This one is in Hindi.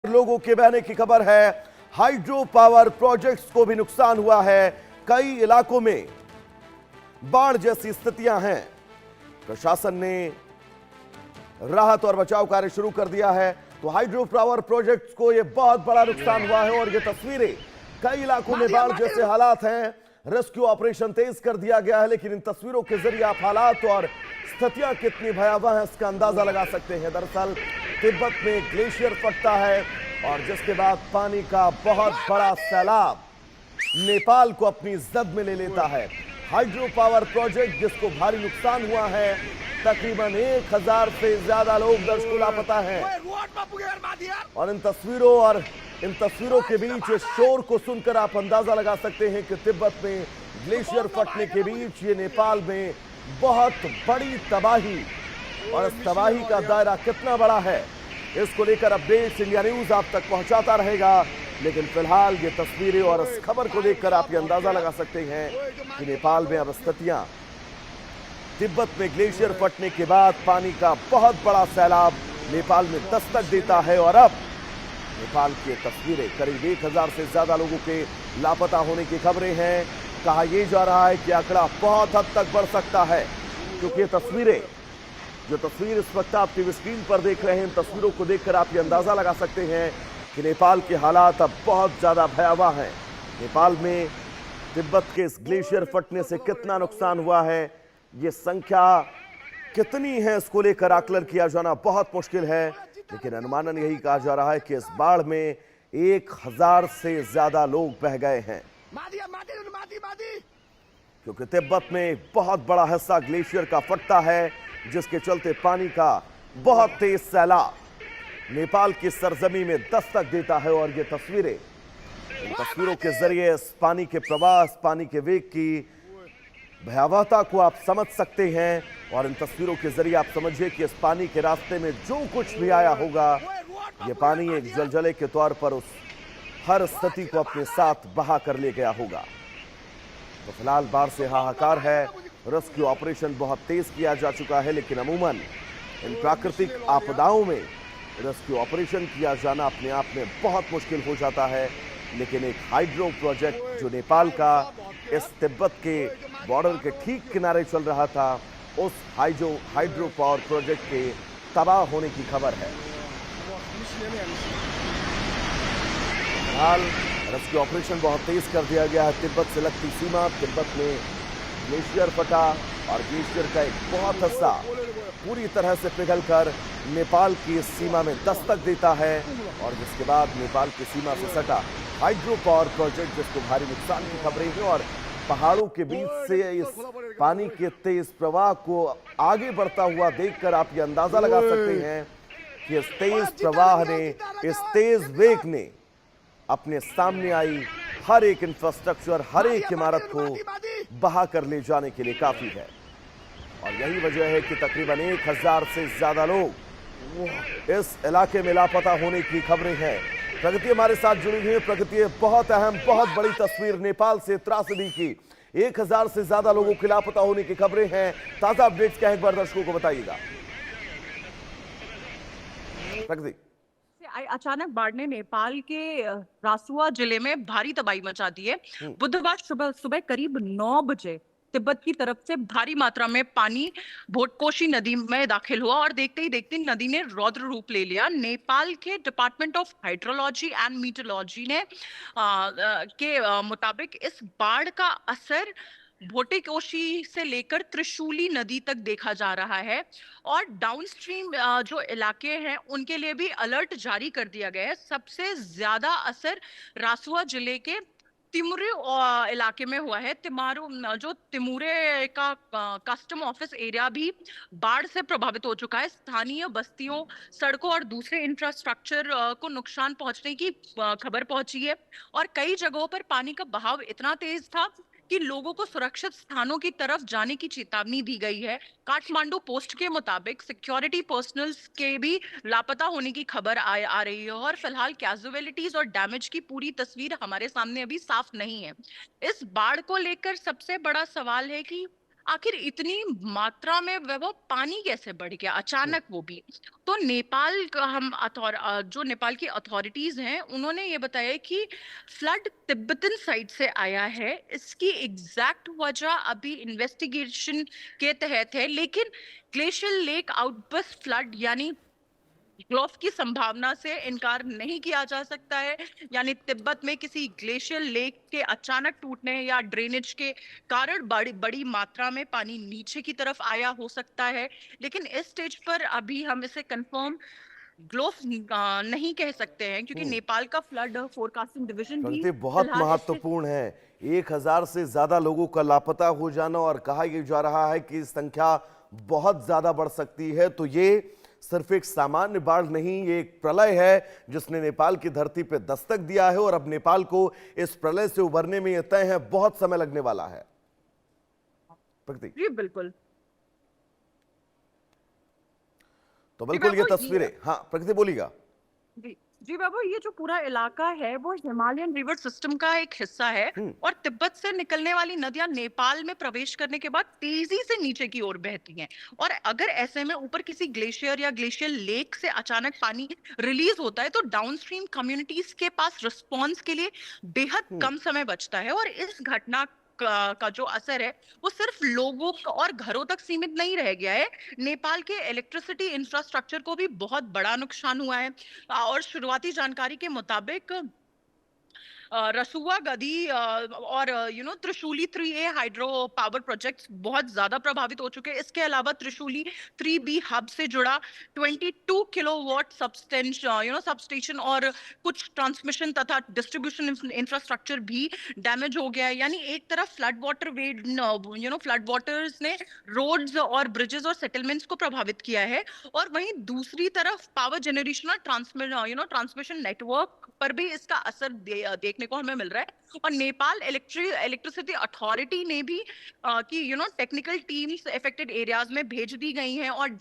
लोगों के बहने की खबर है। हाइड्रो पावर प्रोजेक्ट्स को भी नुकसान हुआ है। कई इलाकों में बाढ़ जैसी स्थितियां हैं। प्रशासन ने राहत और बचाव कार्य शुरू कर दिया है। तो हाइड्रो पावर प्रोजेक्ट्स को यह बहुत बड़ा नुकसान हुआ है और ये तस्वीरें, कई इलाकों में बाढ़ जैसे हालात हैं। रेस्क्यू ऑपरेशन तेज कर दिया गया है, लेकिन इन तस्वीरों के जरिए आप हालात और स्थितियां कितनी भयावह हैं इसका अंदाजा लगा सकते हैं। दरअसल तिब्बत में ग्लेशियर फटता है और जिसके बाद पानी का बहुत बड़ा सैलाब नेपाल को अपनी जद में ले लेता है। हाइड्रो पावर प्रोजेक्ट जिसको भारी नुकसान हुआ है, तकरीबन 1000 से ज्यादा लोग दर्शकों लापता हैं। और इन तस्वीरों के बीच इस शोर को सुनकर आप अंदाजा लगा सकते हैं कि तिब्बत में ग्लेशियर फटने के बीच ये नेपाल में बहुत बड़ी तबाही, और इस तबाही का दायरा कितना बड़ा है इसको लेकर अपडेट्स इंडिया न्यूज आप तक पहुंचाता रहेगा। लेकिन फिलहाल ये तस्वीरें और इस खबर को देखकर आप ये अंदाजा लगा सकते हैं कि नेपाल में अब स्थितियां, तिब्बत में ग्लेशियर फटने के बाद पानी का बहुत बड़ा सैलाब नेपाल में दस्तक देता है। और अब नेपाल की तस्वीरें, करीब 1000 से ज्यादा लोगों के लापता होने की खबरें हैं। कहा यह जा रहा है कि आंकड़ा बहुत हद तक बढ़ सकता है, क्योंकि ये तस्वीरें, जो तस्वीर इस वक्त आप टीवी स्क्रीन पर देख रहे हैं, इन तस्वीरों को देखकर आप ये अंदाजा लगा सकते हैं कि नेपाल के हालात अब बहुत ज्यादा भयावह हैं। नेपाल में तिब्बत के इस ग्लेशियर फटने से कितना नुकसान हुआ है, ये संख्या कितनी है, इसको लेकर आकलन किया जाना बहुत मुश्किल है। लेकिन अनुमानन यही कहा जा रहा है कि इस बाढ़ में 1000 से ज्यादा लोग बह गए हैं, क्योंकि तिब्बत में बहुत बड़ा हिस्सा ग्लेशियर का फटता है, जिसके चलते पानी का बहुत तेज सैलाब नेपाल की सरजमी में दस्तक देता है। और ये तस्वीरें, इन तस्वीरों के जरिए इस पानी के प्रवाह, इस पानी के वेग की भयावहता को आप समझ सकते हैं। और इन तस्वीरों के जरिए आप समझिए कि इस पानी के रास्ते में जो कुछ भी आया होगा, यह पानी एक जलजले के तौर पर उस हर स्थिति को अपने साथ बहा कर ले गया होगा। तो फिलहाल बाढ़ से हाहाकार है। रेस्क्यू ऑपरेशन बहुत तेज किया जा चुका है, लेकिन अमूमन इन प्राकृतिक आपदाओं में रेस्क्यू ऑपरेशन किया जाना अपने आप में बहुत मुश्किल हो जाता है। लेकिन एक हाइड्रो प्रोजेक्ट जो नेपाल का इस तिब्बत के बॉर्डर के ठीक किनारे चल रहा था, उस हाइड्रो पावर प्रोजेक्ट के तबाह होने की खबर है। फिलहाल रेस्क्यू ऑपरेशन बहुत तेज कर दिया गया है। तिब्बत से लगती सीमा, तिब्बत में ग्लेशियर फटा और ग्लेशियर का एक बहुत हिस्सा पूरी तरह से पिघलकर नेपाल की इस सीमा में दस्तक देता है। और जिसके बाद नेपाल की सीमा से सटा हाइड्रो पावर प्रोजेक्ट, जिसको भारी नुकसान की खबरें हैं। और पहाड़ों के बीच से इस पानी के तेज प्रवाह को आगे बढ़ता हुआ देखकर आप ये अंदाजा लगा सकते हैं कि इस तेज प्रवाह ने, इस तेज वेग ने अपने सामने आई हर एक इंफ्रास्ट्रक्चर, हर एक इमारत को बहा कर ले जाने के लिए काफी है। और यही वजह है कि तकरीबन 1000 से ज्यादा लोग इस इलाके में लापता होने की खबरें हैं। प्रगति हमारे साथ जुड़ी हुई है। प्रगति, बहुत अहम, बहुत बड़ी तस्वीर नेपाल से त्रासदी की, 1000 से ज्यादा लोगों के लापता होने की खबरें हैं। ताजा अपडेट्स क्या है, एक बार दर्शकों को बताइएगा। प्रगति, अचानक बाढ़ ने नेपाल के रासुआ जिले में भारी तबाही मचा दी है। बुधवार सुबह सुबह करीब 9 बजे तिब्बत की तरफ से भारी मात्रा में पानी भोटकोशी नदी में दाखिल हुआ और देखते ही देखते नदी ने रौद्र रूप ले लिया। नेपाल के department of hydrology and meteorology ने के मुताबिक इस बाढ़ का असर भोटेकोशी से लेकर त्रिशूली नदी तक देखा जा रहा है। और डाउनस्ट्रीम जो इलाके हैं उनके लिए भी अलर्ट जारी कर दिया गया है। सबसे ज्यादा असर रासुआ जिले के तिमुरे इलाके में हुआ है। तिमारू जो तिमुरे का कस्टम ऑफिस एरिया भी बाढ़ से प्रभावित हो चुका है। स्थानीय बस्तियों, सड़कों और दूसरे इंफ्रास्ट्रक्चर को नुकसान पहुंचने की खबर पहुंची है। और कई जगहों पर पानी का बहाव इतना तेज था कि लोगों को सुरक्षित स्थानों की तरफ जाने की चेतावनी दी गई है। काठमांडू पोस्ट के मुताबिक सिक्योरिटी पर्सनल्स के भी लापता होने की खबर आ रही है। और फिलहाल कैजुअलिटीज और डैमेज की पूरी तस्वीर हमारे सामने अभी साफ नहीं है। इस बाढ़ को लेकर सबसे बड़ा सवाल है कि आखिर इतनी मात्रा में वो पानी कैसे बढ़ गया अचानक, वो भी? तो नेपाल का जो नेपाल की अथॉरिटीज हैं उन्होंने ये बताया कि फ्लड तिब्बतन साइड से आया है। इसकी एग्जैक्ट वजह अभी इन्वेस्टिगेशन के तहत है, लेकिन ग्लेशियल लेक आउटबर्स्ट फ्लड यानी ग्लोफ की संभावना से इनकार नहीं किया जा सकता है। यानी तिब्बत में किसी ग्लेशियल लेक के अचानक टूटने या ड्रेनेज के कारण बड़ी बड़ी मात्रा में पानी नीचे की तरफ आया हो सकता है, लेकिन इस स्टेज पर अभी हम इसे कंफर्म ग्लोफ नहीं कह सकते हैं, क्योंकि नेपाल का फ्लड फोरकास्टिंग डिवीजन भी प्रगति बहुत फिलहाल इससे। महत्वपूर्ण है। 1,000 से ज्यादा लोगों का लापता हो जाना और कहा यह जा रहा है कि संख्या बहुत ज्यादा बढ़ सकती है। तो ये सिर्फ एक सामान्य बाढ़ नहीं, ये एक प्रलय है जिसने नेपाल की धरती पे दस्तक दिया है और अब नेपाल को इस प्रलय से उबरने में यह तय है बहुत समय लगने वाला है। प्रगति जी बिल्कुल। तो जी बिल्कुल ये बाबू, तस्वीरें, हाँ प्रगति बोलिएगा। जी जी बाबू, ये जो पूरा इलाका है वो हिमालयन रिवर सिस्टम का एक हिस्सा है, और तिब्बत से निकलने वाली नदियां नेपाल में प्रवेश करने के बाद तेजी से नीचे की ओर बहती हैं। और अगर ऐसे में ऊपर किसी ग्लेशियर या ग्लेशियर लेक से अचानक पानी रिलीज होता है तो डाउनस्ट्रीम कम्युनिटीज के पास रिस्पॉन्स के लिए बेहद कम समय बचता है। और इस घटना का जो असर है वो सिर्फ लोगों और घरों तक सीमित नहीं रह गया है, नेपाल के इलेक्ट्रिसिटी इंफ्रास्ट्रक्चर को भी बहुत बड़ा नुकसान हुआ है। और शुरुआती जानकारी के मुताबिक रसुआ गदी और Trishuli 3A hydro power projects बहुत ज्यादा प्रभावित हो चुके हैं। इसके अलावा त्रिशूली 3B हब से जुड़ा 22 किलोवाट सबस्टेशन और कुछ ट्रांसमिशन तथा डिस्ट्रीब्यूशन इंफ्रास्ट्रक्चर भी डैमेज हो गया है। यानी एक तरफ फ्लड वाटर्स ने रोड्स और ब्रिजेस और सेटलमेंट्स को प्रभावित किया है, और वहीं दूसरी तरफ पावर जनरेशन और ट्रांसमिशन नेटवर्क पर भी इसका असर देखने को हमें मिल रहा है। और नेपाल इलेक्ट्रिसिटी अथॉरिटी ने भी कि टेक्निकल टीम्स अफेक्टेड एरियाज में भेज दी गई हैं और